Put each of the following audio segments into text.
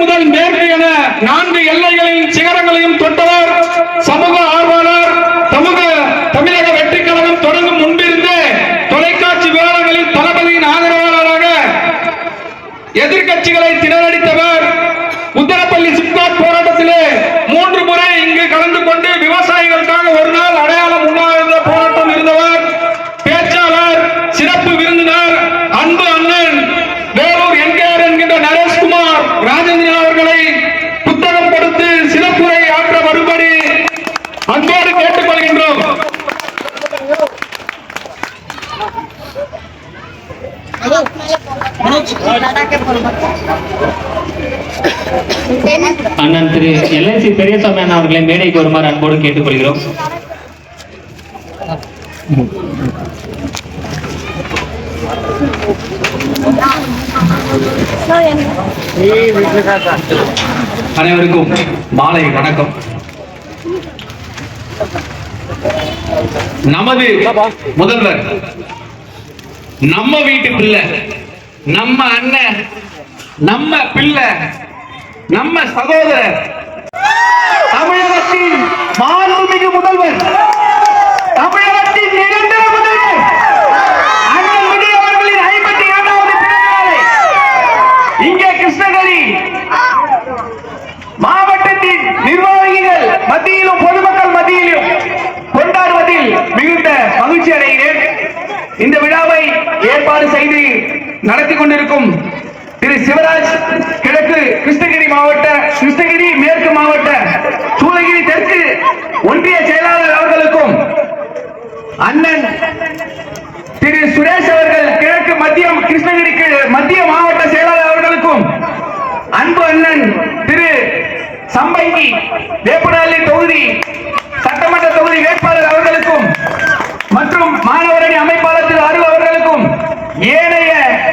முதல் மேற்கு என 4 எல்லைகளின் சிகரங்களையும் தொட்டவர். சமூக ஆர்வலர். தமிழக வெற்றி கழகம் தொடங்கும் முன்பிருந்தே தொலைக்காட்சி விவாதங்களில் தளபதியின் ஆதரவாளராக எதிர்கட்சிகளை திணறடித்தவர். உத்தரப்பள்ளி சிப்காட் போராட்டத்திலே 3 முறை இங்கு கலந்து கொண்டு விவசாயிகளுக்காக ஒரு நாள் அடையாளம் உண்ணாவிரத போராட்டம் இருந்தவர். பேச்சாளர், சிறப்பு விருந்தினர், அன்பு அண்ணன் வேலூர் என்கேஆர் என்கின்ற நரேஷ்குமார் ராஜேந்திரன் அவர்களை புத்தகம் கொடுத்து சிறப்புரை ஆற்ற வரும்படி அன்போடு கேட்டுக்கொள்கின்றோம். அண்ணன் திரு எல்ஐசி பெரியசாமி அண்ணா அவர்களை மேடைக்கு வருமாறு அன்போடு கேட்டுக்கொள்கிறோம். அனைவருக்கும் மாலை வணக்கம். நமது முதல்வர், நம்ம வீட்டு பிள்ளை, நம்ம அண்ணன், நம்ம பிள்ளை, நம்ம சகோதரர், தமிழகத்தின் மாண்புமிகு முதல்வர், தமிழகத்தின் நிரந்தர முதல்வர் அண்ணன் விஜய் அவர்களின் 52வது பிறந்த நாளை இங்கே கிருஷ்ணகிரி மாவட்டத்தின் நிர்வாகிகள் மத்தியிலும் பொதுமக்கள் மத்தியிலும் கொண்டாடுவதில் மிகுந்த மகிழ்ச்சி அடைகிறேன். இந்த விழாவை ஏற்பாடு செய்து நடத்தி கொண்டிருக்கும் திரு சிவராஜ், கிழக்கு கிருஷ்ணகிரி மாவட்ட, கிருஷ்ணகிரி மேற்கு மாவட்ட, சூளகிரி தெற்கு ஒன்றிய செயலாளர் அவர்களுக்கும், அண்ணன் திரு சுரேஷ் அவர்கள் கிழக்கு மத்தியம் கிருஷ்ணகிரி மத்திய மாவட்ட செயலாளர் அவர்களுக்கும், அன்பு அண்ணன் திரு சம்பங்கி வேப்பனஹள்ளி தொகுதி சட்டமன்ற தொகுதி வேட்பாளர் அவர்களுக்கும் மற்றும் மாணவரணி அமைப்பாளர் திரு அருள் அவர்களுக்கும், ஏனைய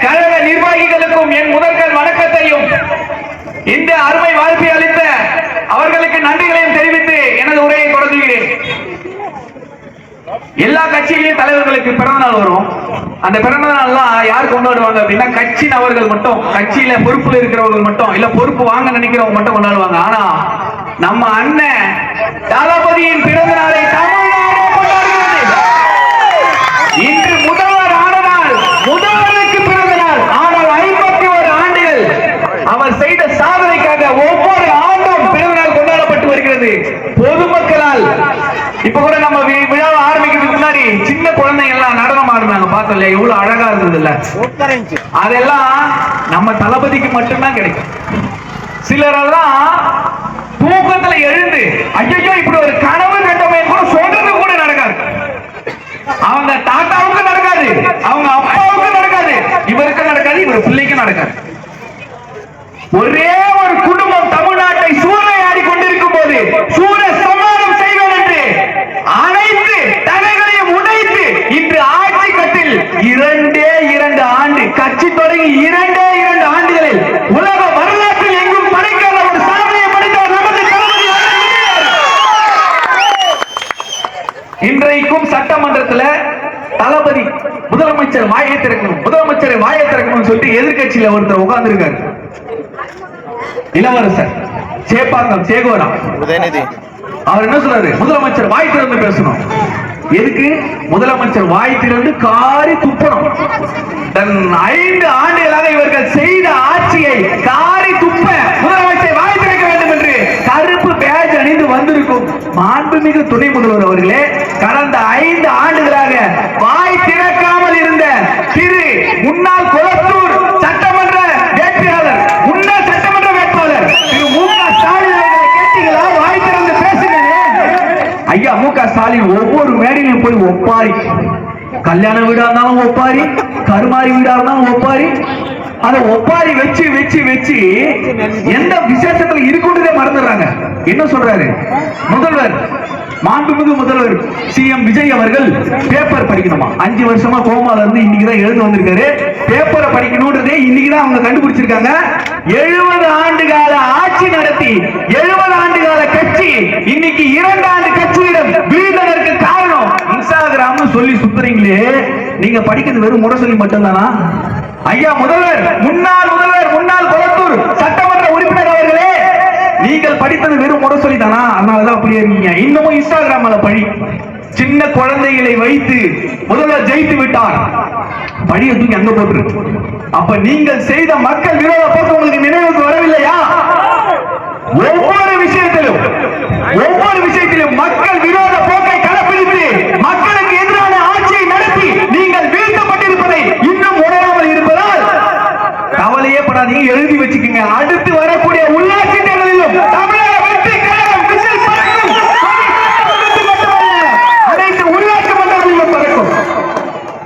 கழக நிர்வாகிகளுக்கும் என் முதற்கண் வணக்கத்தையும் இந்த அருமை வாய்ப்பை அளித்த அவர்களுக்கு நன்றிகளையும் தெரிவித்து எனது உரையை தொடங்குகிறேன். எல்லா கட்சியிலையும் தலைவர்களுக்கு பிறந்த நாள் வரும். அந்த பிறந்த நாள்லாம் யார் கொண்டாடுவாங்க அப்படின்னா கட்சி நபர்கள் மட்டும், கட்சியில பொறுப்புல இருக்கிறவர்கள் மட்டும், இல்ல பொறுப்பு வாங்க நினைக்கிறவங்க மட்டும் கொண்டாடுவாங்க. ஆனா நம்ம அண்ணன் தளபதியின் பிறந்த நாளை தமிழ்நாடு கொண்டாடுகிறது. இன்று முதல்வர் ஆன நாள், முதல்வருக்கு பிறந்த நாள். ஆனால் 51 ஆண்டுகள் அவர் செய்த சாதனைக்காக ஒவ்வொரு ஆண்டும் பிறந்த நாள் கொண்டாடப்பட்டு வருகிறது பொதுமக்களால். இப்ப கூட நம்ம விழாவை ஆரம்பிக்கிறதுக்கு முன்னாடி சின்ன குழந்தைங்க எல்லாம் நடனம் ஆடுறாங்க, பார்த்தோம்ல, எவ்வளவு அழகா இருந்தது இல்ல? அதெல்லாம் நம்ம தளபதிக்கு மட்டும்தான் கிடைக்கும். சிலரெல்லாம் தூக்கத்துல எழுந்து ஐயோ இப்படி ஒரு கனவு கண்டமே கூட சொல்றது கூட நடக்காது. அவங்க தாத்தாவுக்கு நடக்காது, அவங்க அப்பாவுக்கு நடக்காது, இவருக்கு நடக்காது, இவர் பிள்ளைக்கு நடக்காது. ஒரே ஒரு குடும்பம் தமிழ்நாட்டை சூறையாடி கொண்டிருக்கும் போது சூர சமாதானம் செய்வேன் என்று அனைத்து தடைகளையும் உடைத்து இன்று ஆட்சி கட்டில் 2 ஆண்டு கட்சி தொடங்கி 2 ஆண்டுகளில் உலக வரலாற்றில் எங்கும் படைக்காத ஒரு சாதனையை படைத்தவர் நமது தளபதி. இன்றைக்கும் சட்டமன்றத்தில் தளபதி முதலமைச்சர் வாயை திறக்கணும், முதலமைச்சரை வாயை திறக்கணும்னு சொல்லிட்டு எதிர்கட்சியில ஒருத்தர் உட்கார்ந்து இருக்காரு. இளவரசர் சேப்பாக்கம் சேகோரா உதயநிதி அவர் என்ன சொல்றாரு? முதலமைச்சர் வாய் திறந்து பேசணும். எதுக்கு? முதலமைச்சர் வாய் திறந்து காரி துப்பணும். தன் 5 ஆண்டுகளாக இவர்கள் செய்த ஆட்சியை காரி துப்ப முதலமைச்சர் வாய் திறக்க வேண்டும் என்று கருப்பு பேட்ஜ் அணிந்து வந்திருக்கும் மாண்புமிகு துணை முதல்வர் அவர்களே, கடந்த 5 ஆண்டுகளாக வாய் திறக்காமல் இருந்த திரு முன்னாள் கொளத்தூர் சட்டமன்ற வேட்பாளர், முன்னாள் சட்டமன்ற வேட்பாளர் திரு மு.க. ஸ்டாலின் அவர்களை கேட்டீங்களா? வாய் திறந்து பேசுங்க. ஐயா மு.க. ஸ்டாலின் ஒவ்வொரு மேடையிலும் போய் ஒப்பாரி, கல்யாண வீடா இருந்தாலும் ஒப்பாரி, கருமாரி வீடா இருந்தாலும் ஒப்பாரி, அதை ஒப்பாரி வச்சு வச்சு வச்சு எந்த விசேஷத்துல இருக்குன்றதே மறந்துடுறாங்க. என்ன சொல்றாரு முதல்வர்? மாண்புமிகு முதல்வர் சிஎம் விஜய் அவர்கள் பேப்பர் படிக்கணுமா? 5 வருஷமா கோமால இருந்து இன்னைக்குதான் எழுந்து வந்திருக்காரு. பேப்பரை படிக்கணும்ன்றதே இன்னைக்குதான் அவங்க கண்டுபிடிச்சிருக்காங்க. 70 ஆண்டு கால ஆட்சி நடத்தி 70 ஆண்டு கால கட்சி இன்னைக்கு 2 ஆண்டு கட்சியிடம் வீழ்ந்ததற்கு காரணம் இன்ஸ்டாகிராம் சொல்லி சுத்துறீங்களே, நீங்க படிக்கிறது வெறும் முரசொலி மட்டும் தானா? ஐயா முதல்வர், முன்னாள் முதல்வர், முன்னாள் கொளத்தூர் சட்டமன்ற உறுப்பினர் படித்தது வெறும் முரசொலி தானா? அதனாலதான் அப்படியே இருக்கீங்க. இன்னமும் இன்ஸ்டாகிராம்ல பழி. சின்ன குழந்தைகளை வைத்து முதல்வர் ஜெயித்து விட்டார், பழியை தூக்கி அங்க போட்டு. அப்ப நீங்கள் செய்த மக்கள் விரோத போக்கு உங்களுக்கு நினைவுக்கு வரவில்லையா? ஒவ்வொரு விஷயத்திலும் மக்கள் விரோத போக்கை கடைபிடித்து மக்களுக்கு எதிரான ஆட்சியை நடத்தி நீங்கள் வீழ்த்தப்பட்டிருப்பதை இன்னும் உணராமல் இருப்பதால் கவலையே படாதீங்க, எழுதி வச்சுக்கோங்க. அடுத்து வரக்கூடிய உள்ளாட்சி தேர்தலிலும் தமிழக வெற்றி கழகம் விசில் பறக்கும். அனைத்து உள்ளாட்சி மன்றங்களிலும் பறக்கும்.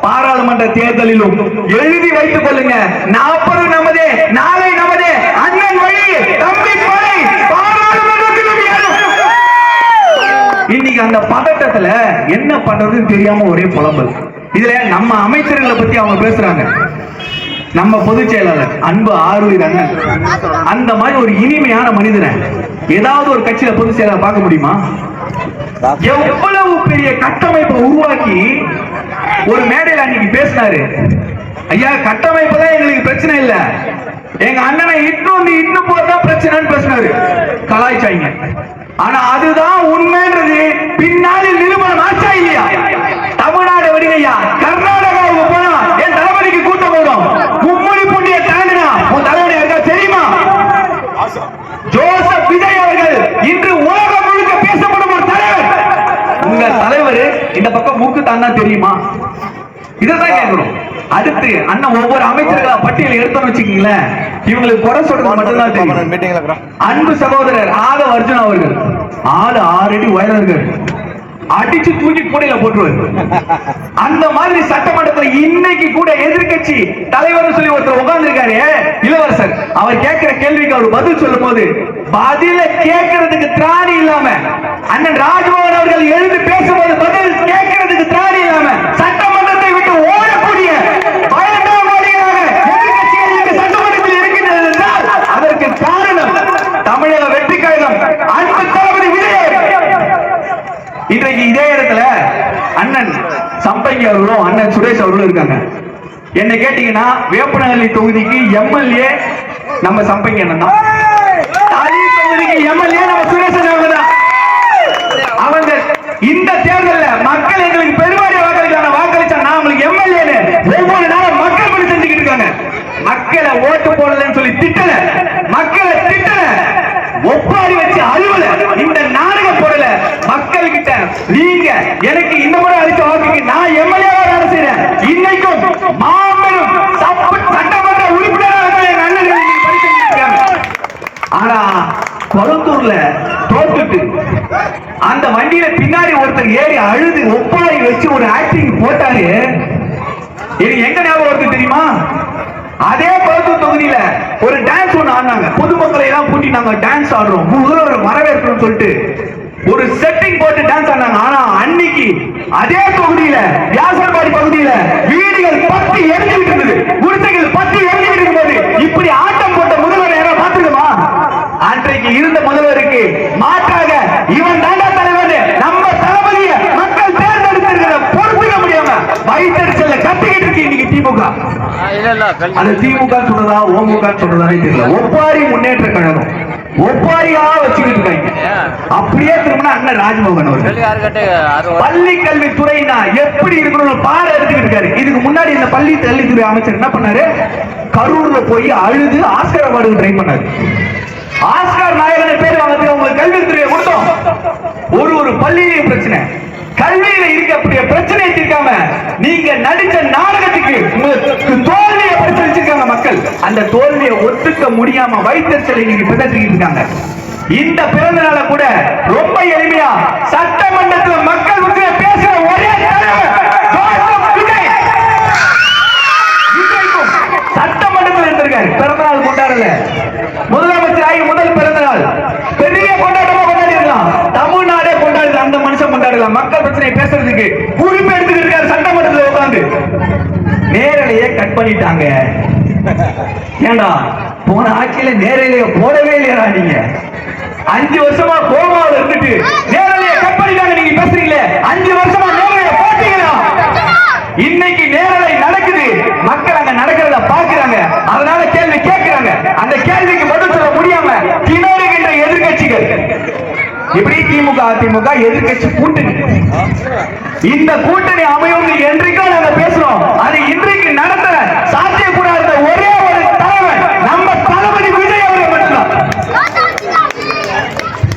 பாராளுமன்ற தேர்தலிலும் எழுதி வைத்துக் கொள்ளுங்க. 40 நமதே, நாளை நமதே, அண்ணன் வழி, தம்பி படை, பாராளுமன்றத்திலும் ஏறும். இன்னைக்கு அந்த பதட்டத்துல என்ன பண்றதுன்னு தெரியாம ஒரே புலம்பல். இதுல நம்ம அமைச்சர்களை பத்தி அவங்க பேசுறாங்க. நம்ம பொதுச் செயலாளர் அன்பு ஆரூர் அண்ணன் அந்த மாதிரி ஒரு இனிமையான மனிதனை ஏதாவது ஒரு கட்சியில பொதுச் செயலாளர் பார்க்க முடியுமா? எவ்வளவு பெரிய கட்டமைப்பை உருவாக்கி ஒரு மேடையில் அன்னைக்கு பேசினாரு. ஐயா, கட்டமைப்பு தான் எங்களுக்கு பிரச்சனை இல்ல, எங்க அண்ணனை இன்னும் போதான் பிரச்சனைன்னு பேசினாரு. கலாய்ச்சாங்க. ஆனா அதுதான் உண்மைன்றது பின்னாளில் நிரூபணம் ஆச்சா இல்லையா? தமிழ்நாடு விடுங்கய்யா, கர்நாடகாவுக்கு போனா என் தளபதிக்கு கூட்டம் வரும். மும்முடி பூண்டிய தாண்டினா உன் தலைவனை இருக்கா தெரியுமா? ஜோசப் விஜய் அவர்கள் இன்று உலகம் முழுக்க பேசப்படும் ஒரு தலைவர். உங்க தலைவர் இந்த பக்கம் மூக்கு தாண்டா தெரியுமா? இதான் கேட்கிறோம். அடுத்து அண்ணன் ஒவ்வொரு அமைச்சர்களா பட்டியல் எடுத்தோம்னு வச்சுக்கீங்களேன், இவங்களுக்கு குறை சொல்றது மட்டும்தான் தெரியும். அன்பு சகோதரர் ஆதவ அர்ஜுன் அவர்கள் ஆளு 6 அடி உயரர்கள், அடிச்சு தூக்கி கூடையில போட்டுருவாரு. அந்த மாதிரி சட்டமன்றத்தில் இன்னைக்கு கூட எதிர்கட்சி தலைவர் சொல்லி ஒருத்தர் உட்கார்ந்து இருக்காரு இளவரசர். அவர் கேட்கிற கேள்விக்கு அவர் பதில் சொல்லும் போது பதில கேட்கறதுக்கு திராணி இல்லாம, அண்ணன் ராஜ்மோகன் அவர்கள் எழுந்து பேசும்போது பதில் கேட்கறதுக்கு திராணி இல்லாம சட்டமன்றத்தை விட்டு ஓடக்கூடிய சட்டமன்றத்தில் இருக்கின்றது என்றால் அதற்கு காரணம் தமிழக வெற்றி கழகம், அன்பு தளபதி விஜய். இன்றைக்கு இதே இடத்துல அண்ணன் சம்பங்கி அவர்களும் அண்ணன் சுரேஷ் அவர்களும் இருக்காங்க. என்ன கேட்டீங்கன்னா வேப்பனஹள்ளி தொகுதிக்கு எம்எல்ஏ நம்ம சம்பங்கி அண்ணன் தான், தொகுதிக்கு எம்எல்ஏ நம்ம சுரேஷ் அண்ணன் தான். அவங்க இந்த தேர்தலில் மக்கள் எங்களுக்கு பெருவாரிய வாக்களிச்சா நான் உங்களுக்கு எம்எல்ஏ ஒவ்வொரு நாளும் மக்கள் பணி செஞ்சுக்கிட்டு இருக்காங்க. மக்களை ஓட்டு போடலன்னு சொல்லி திட்டல, மக்களை திட்டல, ஒப்பாரி வச்சு அலுவல, இந்த நாடகம் போடல. மக்கள் கிட்ட நீங்க எனக்கு இந்த முறை அளித்த வாக்குக்கு நான் எம்எல்ஏவா வேலை செய்யறேன். இன்னைக்கும் மாபெரும் சட்டமன்ற உறுப்பினராக என் அண்ணன் படிச்சிருக்காங்க. ஆனா கொளத்தூர்ல தோத்துட்டு அந்த வண்டியில பின்னாடி ஒருத்தர் ஏறி அழுது ஒப்பாரி வச்சு ஒரு ஆக்டிங் போட்டாரு. இது எங்க ஞாபகம் வருது தெரியுமா? அதே கொளத்தூர் தொகுதியில ஒரு டான்ஸ் ஒண்ணு ஆடினாங்க. பொதுமக்களை எல்லாம் கூட்டி நாங்க டான்ஸ் ஆடுறோம், முதல்வர் வரவேற்கிறோம் சொல்லிட்டு ஒரு செட்டிங் போட்டு டான்ஸ் ஆடினாங்க. ஆனா அன்னைக்கு அதே தொகுதியில வியாசர்பாடி பகுதியில வீடுகள் 10 எரிஞ்சுட்டு இருந்தது, குடிசைகள் 10 எரிஞ்சுட்டு இருக்கும்போது இப்படி ஆட்டம் போட்ட முதல்வர் யாராவது பார்த்துக்குமா? அன்றைக்கு இருந்த முதல்வருக்கு மாற்றாக இவன் தாண்டா தலைவர், நம்ம தளபதியை மக்கள் தேர்ந்தெடுத்திருக்கிற பொறுத்துக்க முடியாம வயிற்றுச்சல்ல கத்திக்கிட்டு இருக்கு இன்னைக்கு திமுக. அந்த திமுக சொல்றதா ஓமுக சொல்றதானே தெரியல. ஒப்பாரி முன்னேற்ற கழகம் ஒப்பாரியா வச்சுக்கிட்டு இருக்காங்க. அப்படியே திரும்பினா அண்ணன் ராஜ்மோகன் அவர்கள் பள்ளி கல்வித்துறைனா எப்படி இருக்கணும் பாட எடுத்துக்கிட்டு இருக்காரு. இதுக்கு முன்னாடி இந்த பள்ளி கல்வித்துறை அமைச்சர் என்ன பண்ணாரு? கரூர்ல போய் அழுது ஆஸ்கர் அவார்டு ட்ரை பண்ணாரு. ஆஸ்கர் நாயகன் பேர் வாங்கறதுக்கு உங்களுக்கு கல்வித்துறையை கொடுத்தோம். ஒரு பள்ளியிலேயும் பிரச்சனை, கல்வியில இருக்கக்கூடிய பிரச்சனையை தீர்க்காம நீங்க நடிச்ச நாடகத்துக்கு உங்களுக்கு தோல்வியை பரிசளிச்சிருக்காங்க மக்கள். அந்த தோல்வியை ஒத்துக்க முடியாம வைத்தறிச்சலை நீங்க பிதற்றிட்டு இருக்காங்க. இந்த பிறந்த நாள கூட ரொம்ப எளிமையா சட்டமன்றத்தில் மக்கள் பேசுற ஒரே சட்டமன்றத்தில் இருந்திருக்காரு. பிறந்த நாள் கொண்டாடல, முதலமைச்சர் ஆகி முதல் பிறந்த நாள் பெரிய கொண்டாட்டமா கொண்டாடிடலாம், தமிழ்நாடே கொண்டாடுது, அந்த மனுஷன் கொண்டாடலாம். மக்கள் பிரச்சனை பேசுறதுக்கு குறிப்பு எடுத்துக்கிட்டு இருக்காரு சட்டமன்றத்தில் உட்கார்ந்து. நேரலையே கட் பண்ணிட்டாங்க. ஏண்டா போன ஆட்சியில நேரலையே போடவே இல்லையா? நீங்க 5 வருஷமா கோமாவில் இருந்துட்டு நேரலையே கட் பண்ணிட்டாங்க. நீங்க பேசுறீங்களே 5 வருஷமா நேரலையே போட்டீங்களா? இன்னைக்கு நேரலை நடக்குது, மக்கள் அங்க நடக்கிறத பாக்குறாங்க, அதனால கேள்வி கேட்கிறாங்க. அந்த கேள்விக்கு பதில் சொல்ல முடியாம திணறுகின்ற எதிர்கட்சிகள் அதிமுக எதிர்க்கட்சி கூட்டணி. இந்த கூட்டணி அமையும் என்றைக்கும் நாங்க பேசுறோம். அது இன்றைக்கு நடத்த சாத்தியக்கூடாத ஒரே ஒரு தலைவர் நம்ம தளபதி விஜய் அவர்கள் மட்டும்தான்.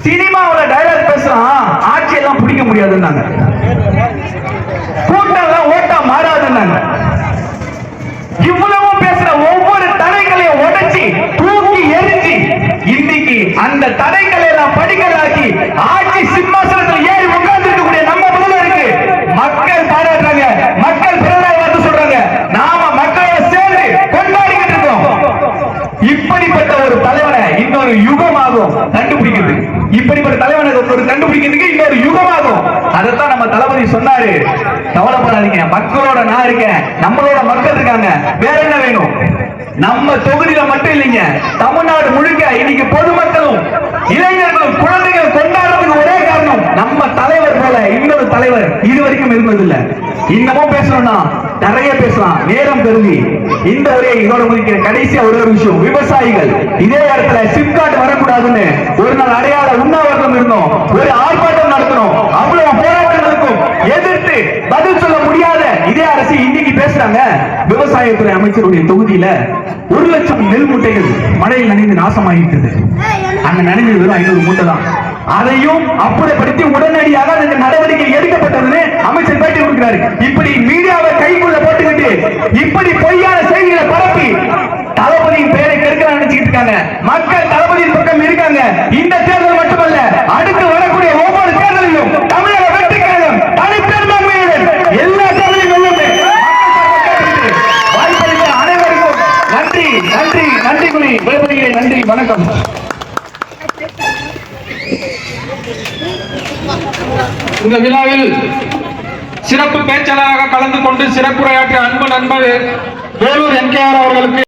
சினிமாவுல டைலாக் பேசுறான், ஆட்சி எல்லாம் பிடிக்க முடியாதுன்னாங்க, கூட்டம் ஓட்டா மாறாதுன்னாங்க. இவ்வளவு பேசுற ஒவ்வொரு தடைகளையும் உடைச்சி தூக்கி எரிஞ்சு இன்னைக்கு அந்த தடைகளை எல்லாம் படிக்கலாக்கி ஆட்சி சிம்மாசனத்தில் ஏறி உட்கார்ந்து இருக்கக்கூடிய நம்ம முதல்வருக்கு மக்கள் பாராட்டுறாங்க, மக்கள் பிறநாள் வந்து சொல்றாங்க, நாம மக்களோட சேர்ந்து கொண்டாடிக்கிட்டு இருக்கோம். இப்படிப்பட்ட ஒரு தலைவனை இன்னொரு யுகமாகும் கண்டுபிடிக்கிறது. இப்படிப்பட்ட தலைவனை ஒரு கண்டுபிடிக்கிறதுக்கு இன்னொரு யுகமாகும். அதைத்தான் நம்ம தளபதி சொன்னாரு, கவலைப்படாதீங்க, மக்களோட நான் இருக்கேன், நம்மளோட மக்கள் இருக்காங்க, வேற என்ன வேணும்? நம்ம தொகுதியில மட்டும் இல்லைங்க, தமிழ்நாடு முழுக்க இன்னைக்கு பொதுமக்களும் இளைஞர்களும் குழந்தைகள் கொண்டாடுறதுக்கு ஒரே காரணம் நம்ம தலைவர் போல இன்னொரு தலைவர் இதுவரைக்கும் இருந்ததில்லை. இன்னமும் பேசணும்னா நிறைய பேசலாம், நேரம் கருதி இந்த உரையை இதோட முடிக்கிற. கடைசியா ஒரு விஷயம், விவசாயிகள் இதே இடத்துல சிப்காட் வரக்கூடாதுன்னு ஒரு நாள் அடையாள உண்ணாவிரதம் இருந்தோம், ஒரு ஆர்ப்பாட்டம் நடத்தணும், அவ்வளவு போராட்டங்களுக்கும் எதிர்த்து பதில் சொல்ல முடியாத இதே அரசு இன்னைக்கு பேசுறாங்க. விவசாயத்துறை அமைச்சருடைய தொகுதியில 1 லட்சம் நெல் மூட்டைகள் மழையில் நனைந்து நாசமாகிட்டது. அங்க நனைஞ்சது வெறும் 500 மூட்டை தான். அதையும் அப்புறப்படுத்தி உடனடியாக அந்த நடவடிக்கை எடுக்கப்பட்டதுன்னு அமைச்சர் பேட்டி கொடுக்கிறாரு. இப்படி மீடியாவை கைக்குள்ள போட்டுக்கிட்டு இப்படி பொய்யான செய்திகளை பரப்பி தளபதியின் பெயரை கெடுக்க நினைச்சுக்கிட்டு இருக்காங்க. மக்கள் தளபதியின் பக்கம் இருக்காங்க. இந்த தேர்தல் மட்டுமல்ல, அடுத்து வரக்கூடிய ஒவ்வொரு தேர்தலிலும் தமிழக வெற்றி கழகம் தனிப்பெரும்பான்மையுடன் எல்லா தேர்தலையும் வெல்லுமே. வாய்ப்பளித்த அனைவருக்கும் நன்றி நன்றி நன்றி கூறி விடைபெறுகிறேன். நன்றி, வணக்கம். இந்த விழாவில் சிறப்பு பேச்சாளராக கலந்து கொண்டு சிறப்புரையாற்றிய அன்பு நண்பர் வேலூர் என்கேஆர் அவர்களுக்கு